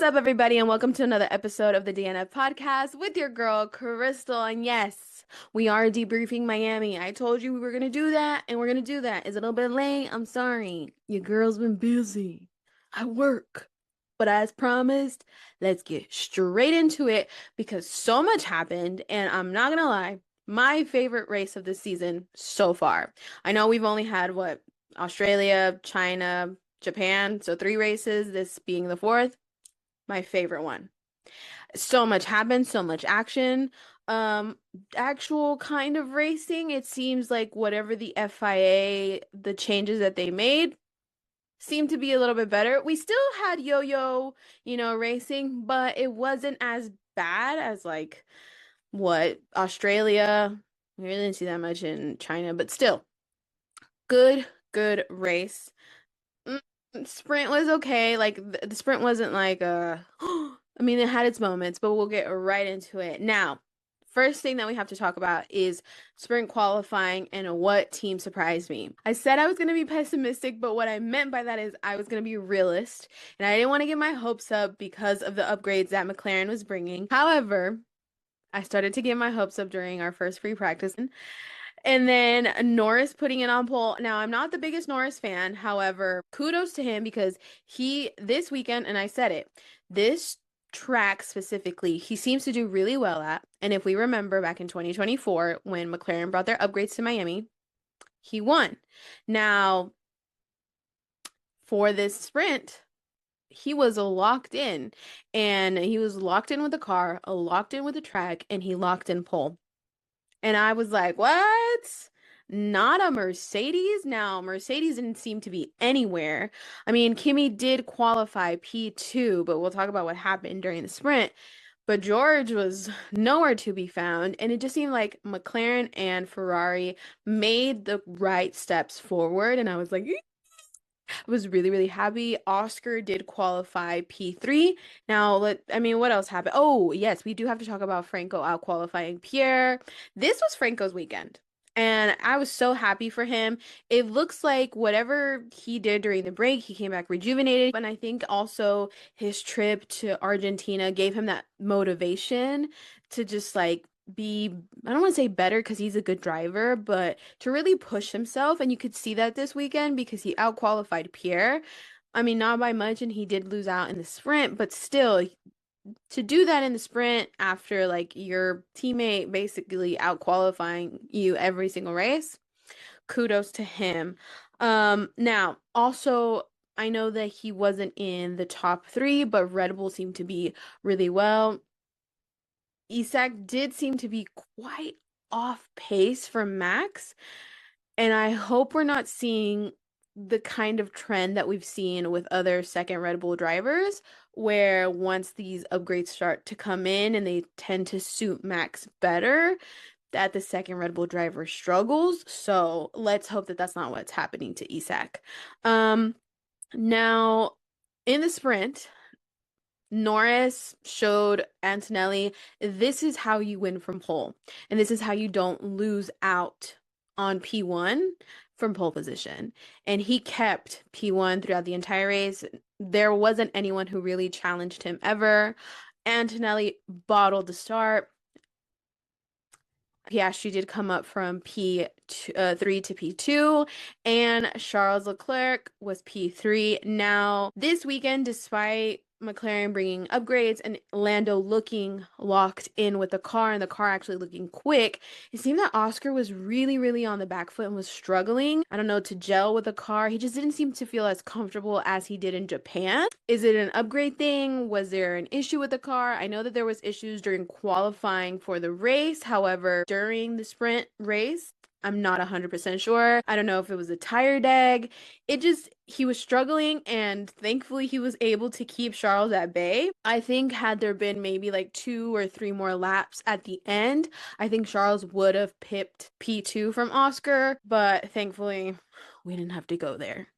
up, everybody, and welcome to another episode of the DNF podcast with your girl, Crystal. And yes, we are debriefing Miami. I told you we were going to do that, and we're going to do that. Is it a little bit late? I'm sorry. Your girl's been busy. I work. But as promised, let's get straight into it because so much happened, and I'm not going to lie, my favorite race of the season so far. I know we've only had, Australia, China, Japan, so 3 races, this being the fourth. My favorite one. So much happened, so much action. Um, Actual kind of racing, it seems like whatever the FIA, the changes that they made seemed to be a little bit better. We still had yo-yo, racing, but it wasn't as bad as Australia. We really didn't see that much in China, but still, good race. Mm, Sprint was okay. Like the sprint wasn't I mean, it had its moments, but we'll get right into it. Now, first thing that we have to talk about is sprint qualifying and what team surprised me. I said I was going to be pessimistic, but what I meant by that is I was going to be realist, and I didn't want to get my hopes up because of the upgrades that McLaren was bringing. However, I started to get my hopes up during our first free practice. And then Norris putting it on pole. Now, I'm not the biggest Norris fan. However, kudos to him because this weekend, and I said it, this track specifically, he seems to do really well at. And if we remember back in 2024, when McLaren brought their upgrades to Miami, he won. Now, for this sprint, he was locked in. And he was locked in with the car, locked in with the track, and he locked in pole. And I was like, what? Not a Mercedes? Now, Mercedes didn't seem to be anywhere. I mean, Kimi did qualify P2, but we'll talk about what happened during the sprint. But George was nowhere to be found. And it just seemed like McLaren and Ferrari made the right steps forward. And I was like, was really happy. Oscar did qualify P3. Now, what else happened? Oh, yes, we do have to talk about Franco out qualifying Pierre. This was Franco's weekend. And I was so happy for him. It looks like whatever he did during the break, he came back rejuvenated. And I think also his trip to Argentina gave him that motivation to just be, I don't want to say better because he's a good driver, but to really push himself. And you could see that this weekend because he outqualified Pierre. I mean, not by much, and he did lose out in the sprint, but still, to do that in the sprint after your teammate basically outqualifying you every single race, kudos to him. Now, also, I know that he wasn't in the top 3, but Red Bull seemed to be really well. Isak did seem to be quite off pace from Max, and I hope we're not seeing the kind of trend that we've seen with other second Red Bull drivers, where once these upgrades start to come in and they tend to suit Max better, that the second Red Bull driver struggles. So let's hope that that's not what's happening to Isak. Now in the sprint, Norris showed Antonelli, this is how you win from pole. And this is how you don't lose out on P1 from pole position. And he kept P1 throughout the entire race. There wasn't anyone who really challenged him ever. Antonelli bottled the start. Piastri did come up from P3 to P2, and Charles Leclerc was P3. Now, this weekend, despite McLaren bringing upgrades and Lando looking locked in with the car and the car actually looking quick, it seemed that Oscar was really on the back foot and was struggling, I don't know, to gel with the car. He just didn't seem to feel as comfortable as he did in Japan. Is it an upgrade thing? Was there an issue with the car? I know that there was issues during qualifying for the race. However, during the sprint race, I'm not 100% sure. I don't know if it was a tire dag. He was struggling, and thankfully he was able to keep Charles at bay. I think had there been maybe 2 or 3 more laps at the end, I think Charles would have pipped P2 from Oscar, but thankfully we didn't have to go there.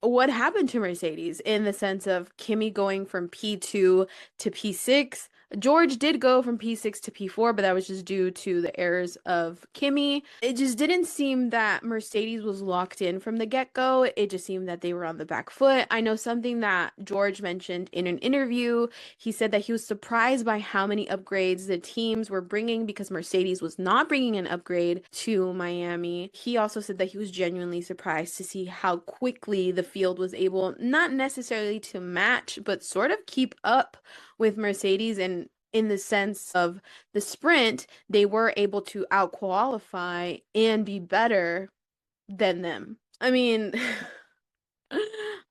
What happened to Mercedes in the sense of Kimi going from P2 to P6? George did go from P6 to P4, but that was just due to the errors of Kimi. It just didn't seem that Mercedes was locked in from the get-go. It just seemed that they were on the back foot. I know something that George mentioned in an interview. He said that he was surprised by how many upgrades the teams were bringing because Mercedes was not bringing an upgrade to Miami. He also said that he was genuinely surprised to see how quickly the field was able, not necessarily to match, but sort of keep up with Mercedes, and in the sense of the sprint, they were able to out-qualify and be better than them. I mean,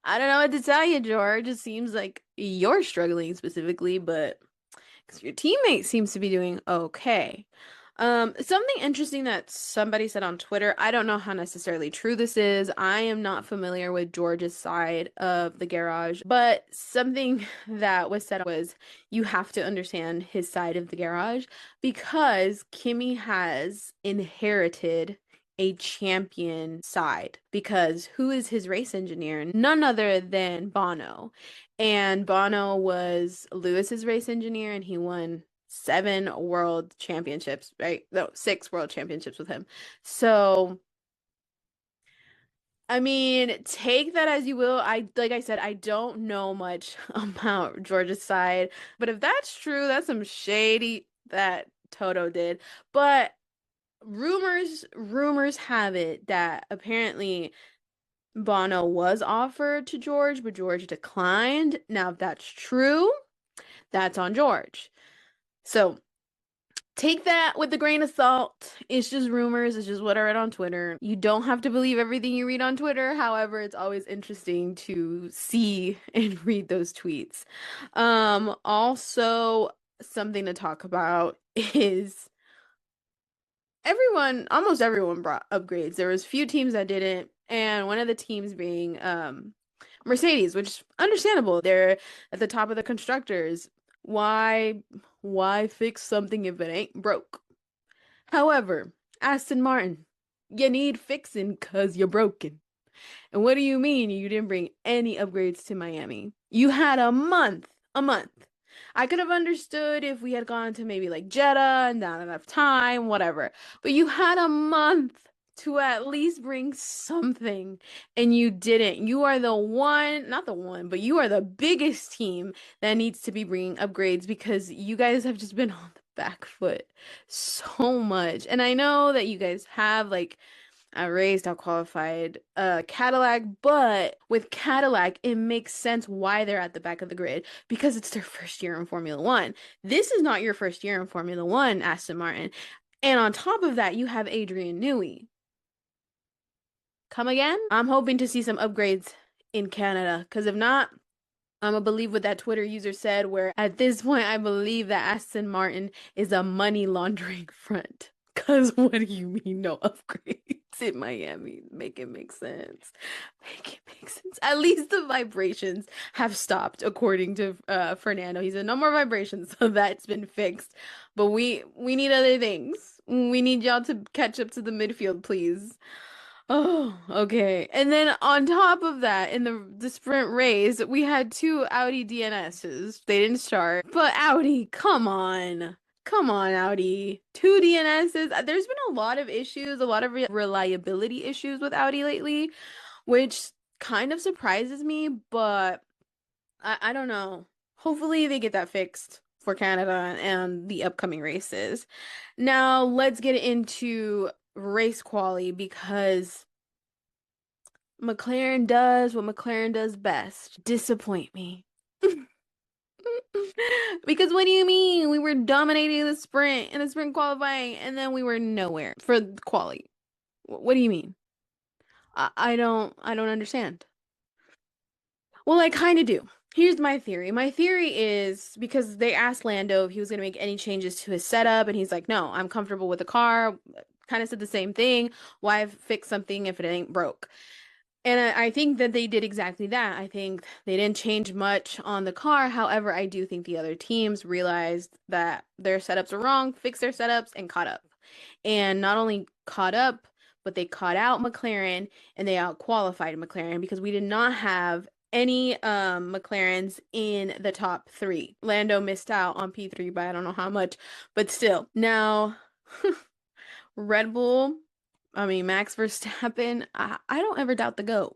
I don't know what to tell you, George. It seems like you're struggling specifically, but because your teammate seems to be doing okay. Something interesting that somebody said on Twitter, I don't know how necessarily true this is. I am not familiar with George's side of the garage, but something that was said was you have to understand his side of the garage because Kimi has inherited a champion side because who is his race engineer? None other than Bono. And Bono was Lewis's race engineer, and he won 7 world championships, right? No, 6 world championships with him. So, I mean, take that as you will. Like I said, I don't know much about Georgia's side, but if that's true, that's some shady that Toto did. But rumors have it that apparently Bono was offered to George, but George declined. Now, if that's true, that's on George. So take that with a grain of salt. It's just rumors. It's just what I read on Twitter. You don't have to believe everything you read on Twitter. However, it's always interesting to see and read those tweets. Also, something to talk about is almost everyone brought upgrades. There was few teams that didn't, and one of the teams being Mercedes, which is understandable. They're at the top of the constructors. Why fix something if it ain't broke? However, Aston Martin, you need fixing 'cause you're broken. And what do you mean you didn't bring any upgrades to Miami? You had a month, a month. I could have understood if we had gone to maybe like Jeddah and not enough time, whatever. But you had a month to at least bring something, and you didn't. You are the one, not the one, but you are the biggest team that needs to be bringing upgrades because you guys have just been on the back foot so much. And I know that you guys have like outraced, outqualified Cadillac, but with Cadillac, it makes sense why they're at the back of the grid because it's their first year in Formula One. This is not your first year in Formula One, Aston Martin. And on top of that, you have Adrian Newey. Come again? I'm hoping to see some upgrades in Canada because if not, I'm gonna believe what that Twitter user said, where at this point, I believe that Aston Martin is a money laundering front. Because what do you mean, no upgrades in Miami? Make it make sense. Make it make sense. At least the vibrations have stopped, according to Fernando. He said no more vibrations, so that's been fixed. But we need other things. We need y'all to catch up to the midfield, please. Oh, okay. And then on top of that, in the sprint race, we had 2 Audi DNSs. They didn't start. But Audi, come on. Come on, Audi. 2 DNSs. There's been a lot of issues, a lot of reliability issues with Audi lately, which kind of surprises me, but I don't know. Hopefully they get that fixed for Canada and the upcoming races. Now, let's get into race quali because McLaren does what McLaren does best. Disappoint me. Because what do you mean? We were dominating the sprint and the sprint qualifying, and then we were nowhere for the quali. What do you mean? I don't understand. Well, I kind of do. Here's my theory. My theory is because they asked Lando if he was going to make any changes to his setup, and he's like, no, I'm comfortable with the car. Kind of said the same thing. Why fix something if it ain't broke? And I think that they did exactly that. I think they didn't change much on the car. However, I do think the other teams realized that their setups were wrong, fixed their setups, and caught up. And not only caught up, but they caught out McLaren and they out qualified McLaren because we did not have any McLarens in the top three. Lando missed out on P3 by I don't know how much, but still. Now, Red Bull, I mean Max Verstappen, I don't ever doubt the GOAT.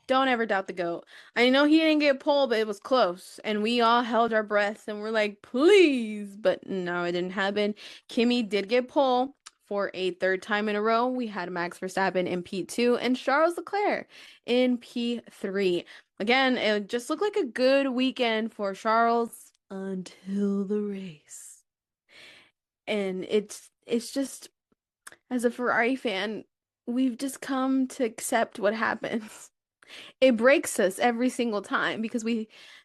Don't ever doubt the GOAT. I know he didn't get pole, but it was close. And we all held our breaths and we're like, please. But no, it didn't happen. Kimi did get pole for a third time in a row. We had Max Verstappen in P2 and Charles Leclerc in P3. Again, it just looked like a good weekend for Charles until the race. And it's just, as a Ferrari fan, we've just come to accept what happens. It breaks us every single time because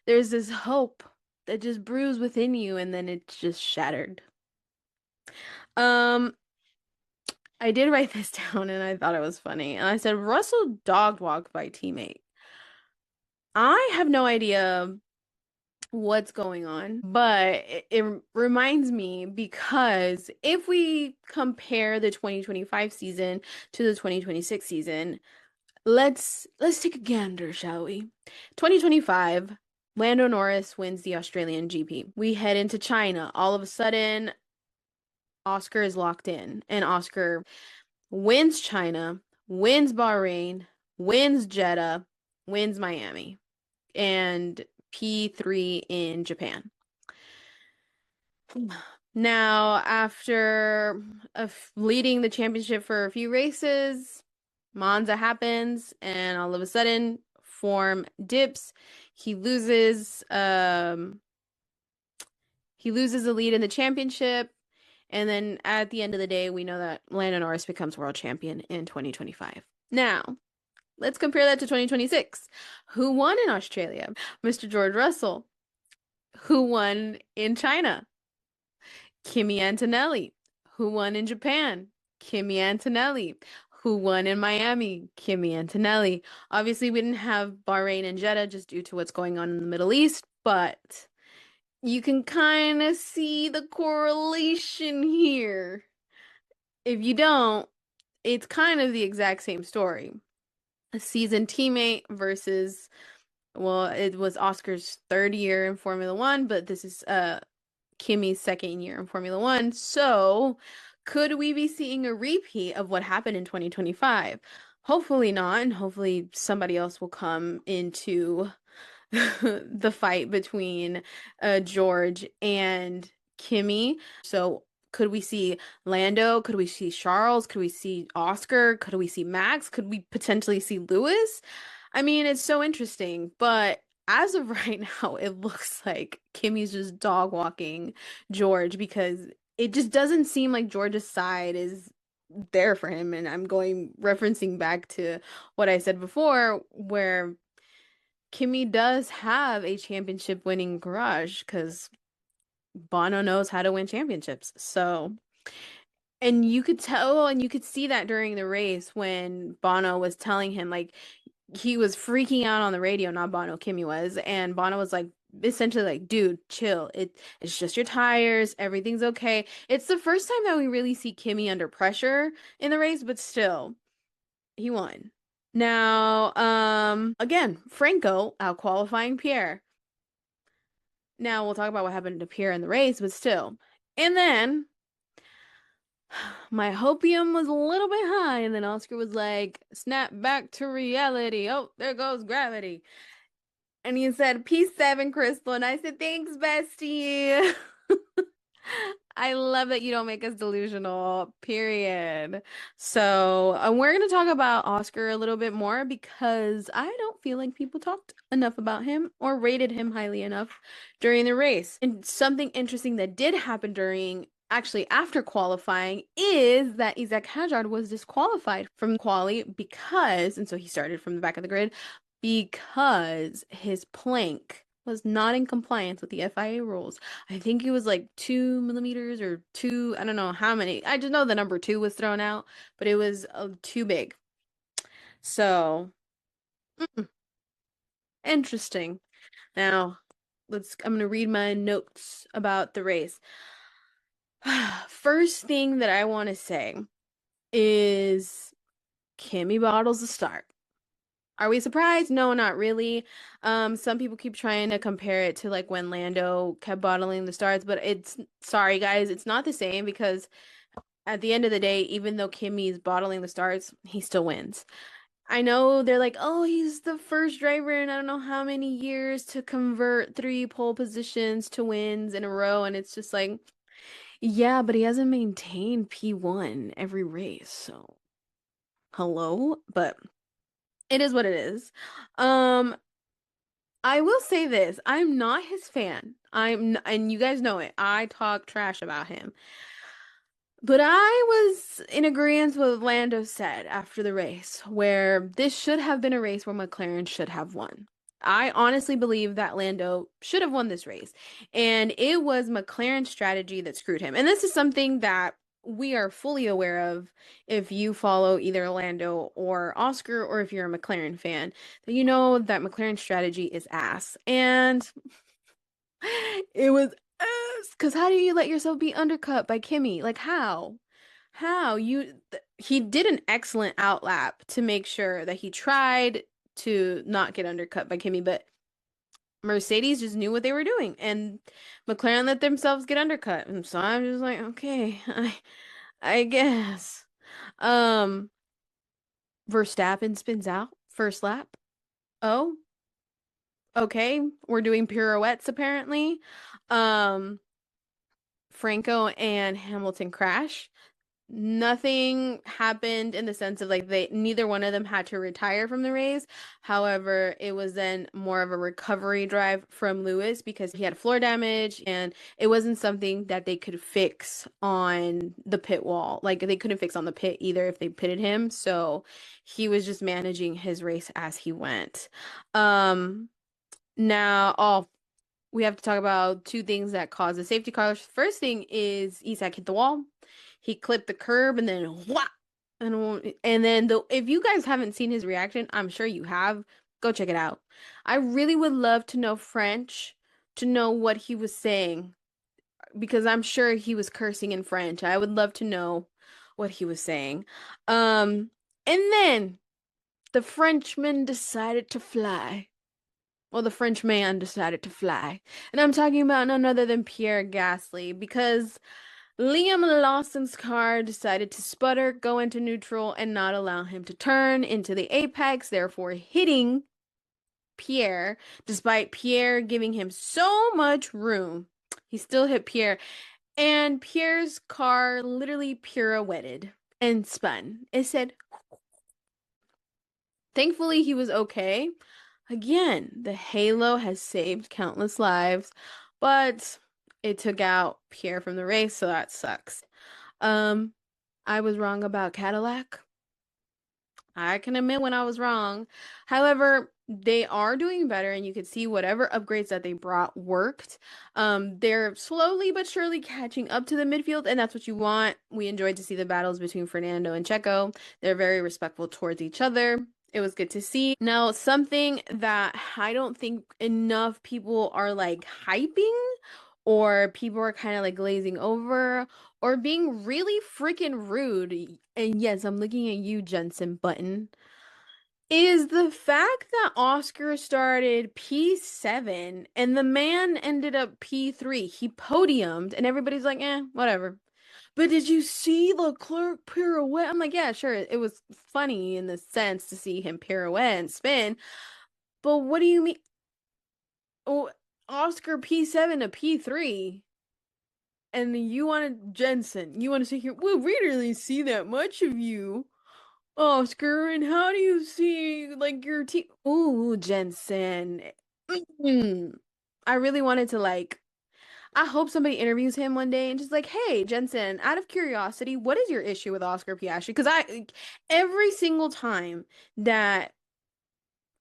there's this hope that just brews within you and then it's just shattered. Um, I did write this down and I thought it was funny. And I said Russell dog walked by teammate. I have no idea what's going on, but it reminds me because if we compare the 2025 season to the 2026 season, let's take a gander, shall we? 2025, Lando Norris wins the Australian GP. We head into China. All of a sudden, Oscar is locked in, and Oscar wins China, wins Bahrain, wins Jeddah, wins Miami, and P3 in Japan. Now, after leading the championship for a few races, Monza happens, and all of a sudden, form dips. He loses, he loses the lead in the championship, and then at the end of the day, we know that Lando Norris becomes world champion in 2025. Now, let's compare that to 2026. Who won in Australia? Mr. George Russell. Who won in China? Kimi Antonelli. Who won in Japan? Kimi Antonelli. Who won in Miami? Kimi Antonelli. Obviously, we didn't have Bahrain and Jeddah just due to what's going on in the Middle East, but you can kind of see the correlation here. If you don't, it's kind of the exact same story. A seasoned teammate versus, well, it was Oscar's third year in Formula One, but this is Kimi's second year in Formula One. So, could we be seeing a repeat of what happened in 2025? Hopefully not, and hopefully somebody else will come into the fight between George and Kimi. So, could we see Lando? Could we see Charles? Could we see Oscar? Could we see Max? Could we potentially see Lewis? I mean, it's so interesting, but as of right now, it looks like Kimi's just dog walking George because it just doesn't seem like George's side is there for him. And I'm referencing back to what I said before, where Kimi does have a championship winning garage because Bono knows how to win championships. So, and you could tell and you could see that during the race when Bono was telling him, like, he was freaking out on the radio, not Bono, Kimi was, and Bono was like essentially like, dude, chill. It's just your tires, everything's okay. It's the first time that we really see Kimi under pressure in the race, but still, he won. Now, again, Franco out qualifying Pierre. Now we'll talk about what happened to Pierre in the race, but still. And then my hopium was a little bit high, and then Oscar was like, snap back to reality. Oh, there goes gravity. And he said, P7, Crystal. And I said, thanks, bestie. I love that you don't make us delusional, period. So, we're going to talk about Oscar a little bit more because I don't feel like people talked enough about him or rated him highly enough during the race. And something interesting that did happen actually after qualifying is that Isaac Hadjar was disqualified from quali because, and so he started from the back of the grid, because his plank was not in compliance with the FIA rules. I think it was like 2 millimeters or two, I don't know how many. I just know the number two was thrown out, but it was too big. So, interesting. Now, I'm gonna read my notes about the race. First thing that I want to say is Kimi bottles the start. Are we surprised? No, not really. Some people keep trying to compare it to like when Lando kept bottling the starts, but it's sorry guys, it's not the same because at the end of the day, even though Kimmy's bottling the starts, he still wins. I know they're like, oh, he's the first driver in I don't know how many years to convert three pole positions to wins in a row, and it's just like, yeah, but he hasn't maintained P1 every race, so hello, but it is what it is. Um, I will say this, I'm not his fan. And you guys know it. I talk trash about him. But I was in agreement with what Lando said after the race, where this should have been a race where McLaren should have won. I honestly believe that Lando should have won this race. And it was McLaren's strategy that screwed him. And this is something that we are fully aware of if you follow either Lando or Oscar, or if you're a McLaren fan, that you know that McLaren's strategy is ass. And it was because how do you let yourself be undercut by Kimmy? Like how? How? He did an excellent outlap to make sure that he tried to not get undercut by Kimmy, but Mercedes just knew what they were doing and McLaren let themselves get undercut. And so I'm just like, okay, I guess. Um Verstappen spins out first lap. Oh, okay. We're doing pirouettes apparently. Um Franco and Hamilton crash. Nothing happened in the sense of like they neither one of them had to retire from the race. However, it was then more of a recovery drive from Lewis because he had floor damage and it wasn't something that they could fix on the pit wall. Like they couldn't fix on the pit either if they pitted him. So he was just managing his race as he went. Um Now, we have to talk about two things that cause a safety car. First thing is Isak hit the wall. He clipped the curb and then whop. And then if you guys haven't seen his reaction, I'm sure you have. Go check it out. I really would love to know French to know what he was saying because I'm sure he was cursing in French. I would love to know what he was saying. And then the Frenchman decided to fly. Well, the French man decided to fly. And I'm talking about none other than Pierre Gasly because Liam Lawson's car decided to sputter, go into neutral, and not allow him to turn into the apex, therefore hitting Pierre, despite Pierre giving him so much room. He still hit Pierre, and Pierre's car literally pirouetted and spun. It said, thankfully, he was okay. Again, the halo has saved countless lives, but it took out Pierre from the race, so that sucks. Um, I was wrong about Cadillac. I can admit when I was wrong. However, they are doing better, and you could see whatever upgrades that they brought worked. They're slowly but surely catching up to the midfield, and that's what you want. We enjoyed to see the battles between Fernando and Checo. They're very respectful towards each other. It was good to see. Now, something that I don't think enough people are like hyping, or people are kind of like glazing over, or being really freaking rude. And yes, I'm looking at you, Jensen Button. Is the fact that Oscar started P7 and the man ended up P3. He podiumed, and everybody's like, eh, whatever. But did you see Leclerc pirouette? I'm like, yeah, sure. It was funny in the sense to see him pirouette and spin. But what do you mean? Oh, Oscar P7 to P3. And you wanted Jensen. You want to say here, well, we didn't really see that much of you, Oscar. And how do you see like your team? Ooh, Jensen. I really wanted to like. I hope somebody interviews him one day and just like, hey, Jensen, out of curiosity, what is your issue with Oscar Piastri? Because every single time that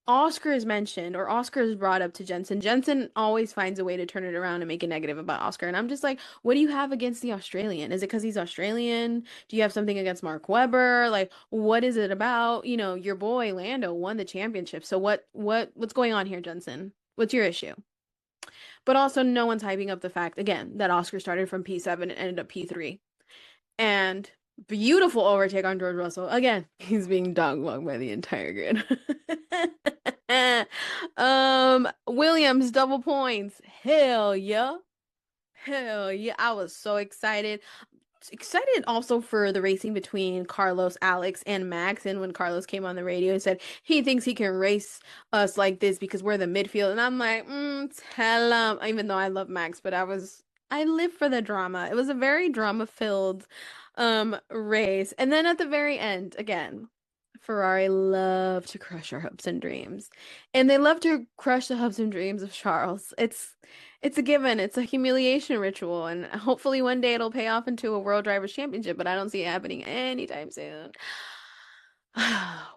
Oscar is mentioned or Oscar is brought up to Jensen, Jensen always finds a way to turn it around and make a negative about Oscar. And I'm just like, what do you have against the Australian? Is it because he's Australian? Do you have something against Mark Webber? Like, what is it about? You know, your boy Lando won the championship. So what's going on here, Jensen? What's your issue? But also, no one's hyping up the fact again that Oscar started from P7 and ended up P3. And beautiful overtake on George Russell. Again, he's being dog walked by the entire grid. Williams double points. Hell yeah. Hell yeah. I was so excited. Excited also for the racing between Carlos, Alex, and Max. And when Carlos came on the radio and said he thinks he can race us like this because we're the midfield. And I'm like, tell him. Even though I love Max, but I live for the drama. It was a very drama-filled race. And then at the very end, again, Ferrari love to crush our hopes and dreams. And they love to crush the hopes and dreams of Charles. It's a given. It's a humiliation ritual, and hopefully one day it'll pay off into a World Drivers' Championship, but I don't see it happening anytime soon.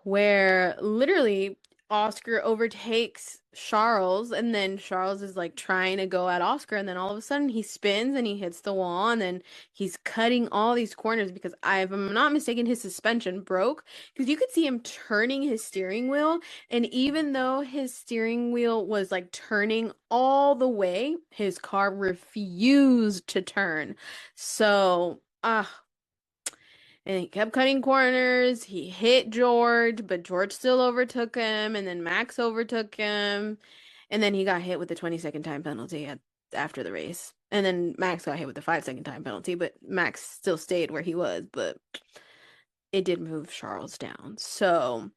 Where literally Oscar overtakes Charles, and then Charles is like trying to go at Oscar, and then all of a sudden he spins and he hits the wall, and then he's cutting all these corners because if I'm not mistaken, his suspension broke because you could see him turning his steering wheel, and even though his steering wheel was like turning all the way, his car refused to turn. So, and he kept cutting corners. He hit George, but George still overtook him. And then Max overtook him. And then he got hit with the 20-second time penalty after the race. And then Max got hit with the 5-second time penalty, but Max still stayed where he was. But it did move Charles down. So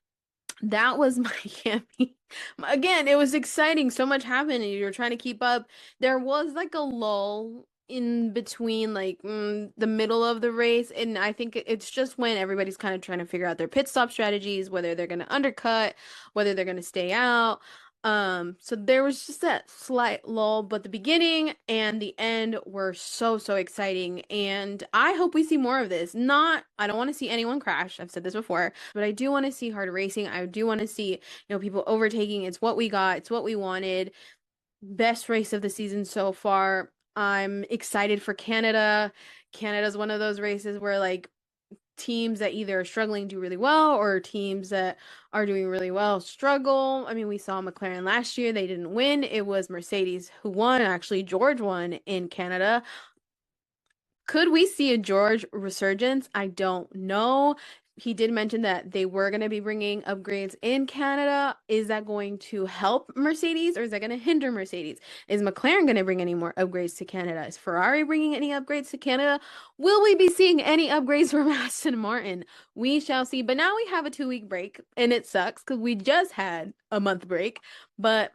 that was Miami. Again, it was exciting. So much happened, and you were trying to keep up. There was like a lull in between, like the middle of the race, and I think it's just when everybody's kind of trying to figure out their pit stop strategies, whether they're going to undercut, whether they're going to stay out. So there was just that slight lull, but the beginning and the end were so exciting, and I hope we see more of this. I don't want to see anyone crash. I've said this before, but I do want to see hard racing. I do want to see, people overtaking. It's what we got. It's what we wanted. Best race of the season so far. I'm excited for Canada. Canada's one of those races where like teams that either are struggling do really well, or teams that are doing really well struggle. I mean, we saw McLaren last year. They didn't win. It was Mercedes who won. Actually, George won in Canada. Could we see a George resurgence? I don't know. He did mention that they were going to be bringing upgrades in Canada. Is that going to help Mercedes, or is that going to hinder Mercedes? Is McLaren going to bring any more upgrades to Canada? Is Ferrari bringing any upgrades to Canada? Will we be seeing any upgrades from Aston Martin? We shall see. But now we have a 2-week break, and it sucks because we just had a month break. But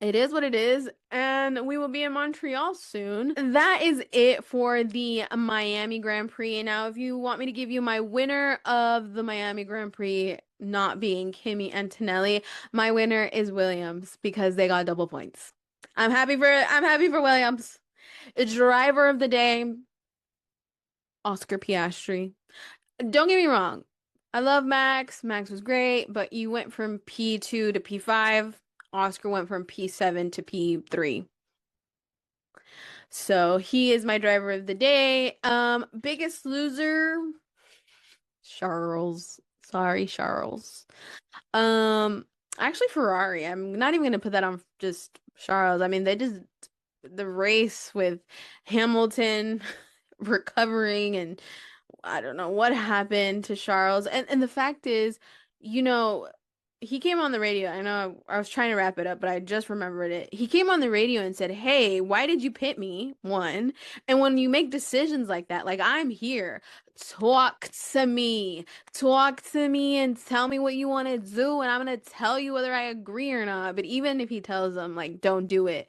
it is what it is, and we will be in Montreal soon. That is it for the Miami Grand Prix. Now, if you want me to give you my winner of the Miami Grand Prix not being Kimi Antonelli, my winner is Williams because they got double points. I'm happy for Williams. The driver of the day, Oscar Piastri. Don't get me wrong. I love Max. Max was great, but you went from P2 to P5. Oscar went from P7 to P3. So he is my driver of the day. Biggest loser, Charles. Sorry, Charles. Actually Ferrari. I'm not even gonna put that on just Charles. I mean, the race with Hamilton recovering, and I don't know what happened to Charles. And the fact is, he came on the radio. I know I was trying to wrap it up, but I just remembered it. He came on the radio and said, "Hey, why did you pit me?" One. And when you make decisions like that, like, I'm here. Talk to me. Talk to me and tell me what you want to do, and I'm going to tell you whether I agree or not. But even if he tells them, like, don't do it,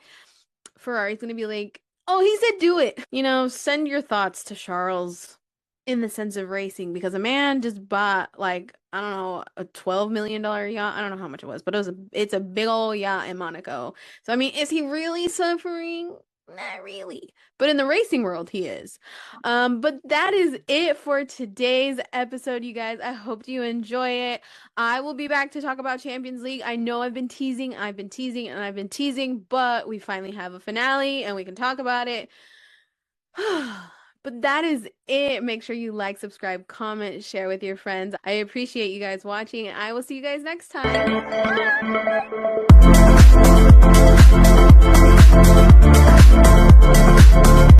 Ferrari's going to be like, "Oh, he said do it." Send your thoughts to Charles in the sense of racing, because a man just bought, like, I don't know, a $12 million yacht. I don't know how much it was, but it's a big old yacht in Monaco. So, I mean, is he really suffering? Not really. But in the racing world, he is. But that is it for today's episode, you guys. I hope you enjoy it. I will be back to talk about Champions League. I know I've been teasing, but we finally have a finale and we can talk about it. But that is it. Make sure you like, subscribe, comment, share with your friends. I appreciate you guys watching, and I will see you guys next time. Bye.